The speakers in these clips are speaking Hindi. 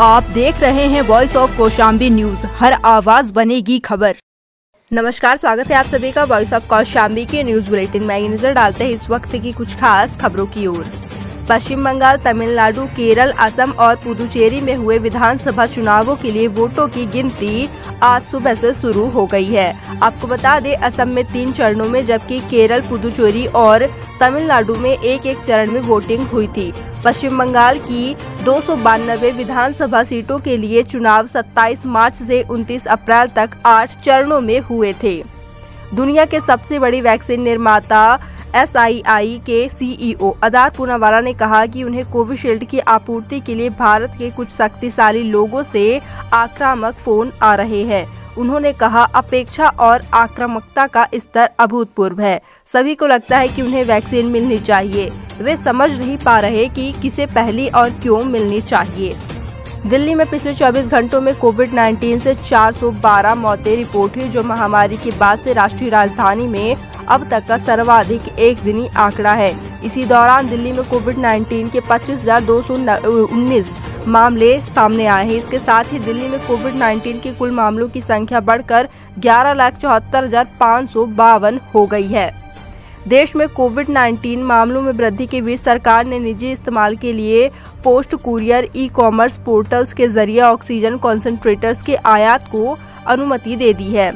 आप देख रहे हैं वॉइस ऑफ कौशाम्बी न्यूज, हर आवाज बनेगी खबर। नमस्कार, स्वागत है आप सभी का वॉइस ऑफ कौशाम्बी के न्यूज बुलेटिन में। नजर डालते हैं इस वक्त की कुछ खास खबरों की ओर। पश्चिम बंगाल, तमिलनाडु, केरल, असम और पुदुचेरी में हुए विधानसभा चुनावों के लिए वोटों की गिनती आज सुबह से शुरू हो गई है। आपको बता दें, असम में 3 चरणों में, जबकि केरल, पुदुचेरी और तमिलनाडु में एक चरण में वोटिंग हुई थी। पश्चिम बंगाल की 292 विधानसभा सीटों के लिए चुनाव 27 मार्च से 29 अप्रैल तक 8 चरणों में हुए थे। दुनिया के सबसे बड़ी वैक्सीन निर्माता SII के CEO अदार पूनावाला ने कहा कि उन्हें कोविशील्ड की आपूर्ति के लिए भारत के कुछ शक्तिशाली लोगों से आक्रामक फोन आ रहे हैं। उन्होंने कहा, अपेक्षा और आक्रामकता का स्तर अभूतपूर्व है। सभी को लगता है कि उन्हें वैक्सीन मिलनी चाहिए। वे समझ नहीं पा रहे कि किसे पहली और क्यों मिलनी चाहिए। दिल्ली में पिछले 24 घंटों में कोविड-19 से 412 मौतें रिपोर्ट हुई, जो महामारी के बाद से राष्ट्रीय राजधानी में अब तक का सर्वाधिक एक दिनी आंकड़ा है। इसी दौरान दिल्ली में कोविड-19 के 25,219 मामले सामने आए हैं। इसके साथ ही दिल्ली में कोविड-19 के कुल मामलों की संख्या बढ़कर 11,74,552 हो गई है। देश में कोविड-19 मामलों में वृद्धि के बीच सरकार ने निजी इस्तेमाल के लिए पोस्ट कुरियर ई-कॉमर्स पोर्टल्स के जरिए ऑक्सीजन कॉन्सेंट्रेटर्स के आयात को अनुमति दे दी है।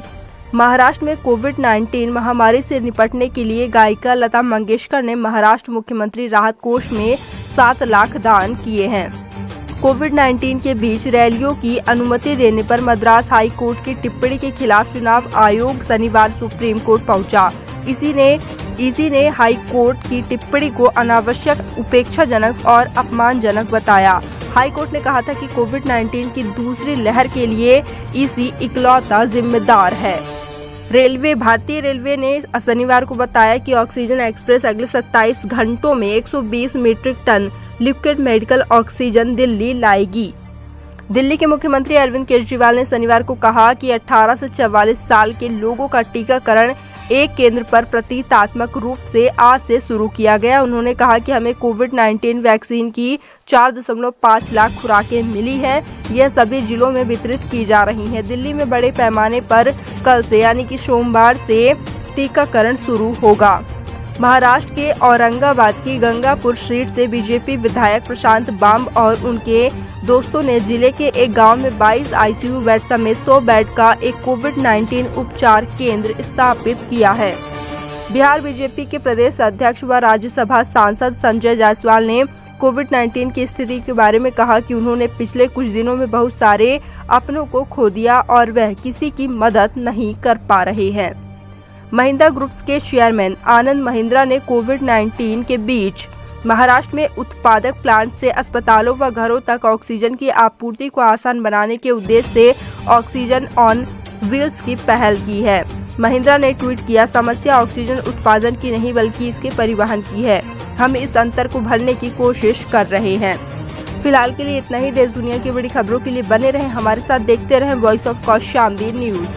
महाराष्ट्र में कोविड-19 महामारी से निपटने के लिए गायिका लता मंगेशकर ने महाराष्ट्र मुख्यमंत्री राहत कोष में 7 लाख दान किए हैं। कोविड-19 के बीच रैलियों की अनुमति देने पर मद्रास हाई कोर्ट की टिप्पणी के खिलाफ चुनाव आयोग शनिवार सुप्रीम कोर्ट पहुंचा। इसी ने हाई कोर्ट की टिप्पणी को अनावश्यक, उपेक्षाजनक और अपमानजनक बताया। हाई कोर्ट ने कहा था कि कोविड-19 की दूसरी लहर के लिए इसी इकलौता जिम्मेदार है। भारतीय रेलवे ने शनिवार को बताया कि ऑक्सीजन एक्सप्रेस अगले 27 घंटों में 120 metric ton liquid medical oxygen Delhi लाएगी। दिल्ली के मुख्यमंत्री अरविंद केजरीवाल ने शनिवार को कहा कि 18 से 44 साल के लोगों का टीकाकरण एक केंद्र पर प्रतीकात्मक रूप से आज से शुरू किया गया। उन्होंने कहा कि हमें कोविड-19 वैक्सीन की 4.5 लाख खुराकें मिली हैं। यह सभी जिलों में वितरित की जा रही हैं। दिल्ली में बड़े पैमाने पर कल से यानी कि सोमवार से टीकाकरण शुरू होगा। महाराष्ट्र के औरंगाबाद की गंगापुर सीट से बीजेपी विधायक प्रशांत बाम और उनके दोस्तों ने जिले के एक गांव में 22 ICU बेड समेत 100 बेड का एक कोविड-19 उपचार केंद्र स्थापित किया है। बिहार बीजेपी के प्रदेश अध्यक्ष व राज्यसभा सांसद संजय जायसवाल ने कोविड-19 की स्थिति के बारे में कहा कि उन्होंने पिछले कुछ दिनों में बहुत सारे अपनों को खो दिया और वह किसी की मदद नहीं कर पा रहे हैं। महिंद्रा ग्रुप्स के चेयरमैन आनंद महिंद्रा ने कोविड-19 के बीच महाराष्ट्र में उत्पादक प्लांट से अस्पतालों व घरों तक ऑक्सीजन की आपूर्ति को आसान बनाने के उद्देश्य से ऑक्सीजन ऑन व्हील्स की पहल की है। महिंद्रा ने ट्वीट किया, समस्या ऑक्सीजन उत्पादन की नहीं बल्कि इसके परिवहन की है। हम इस अंतर को भरने की कोशिश कर रहे हैं। फिलहाल के लिए इतना ही। देश दुनिया की बड़ी खबरों के लिए बने रहें हमारे साथ, देखते रहें वॉइस ऑफ कौशाम्बी न्यूज।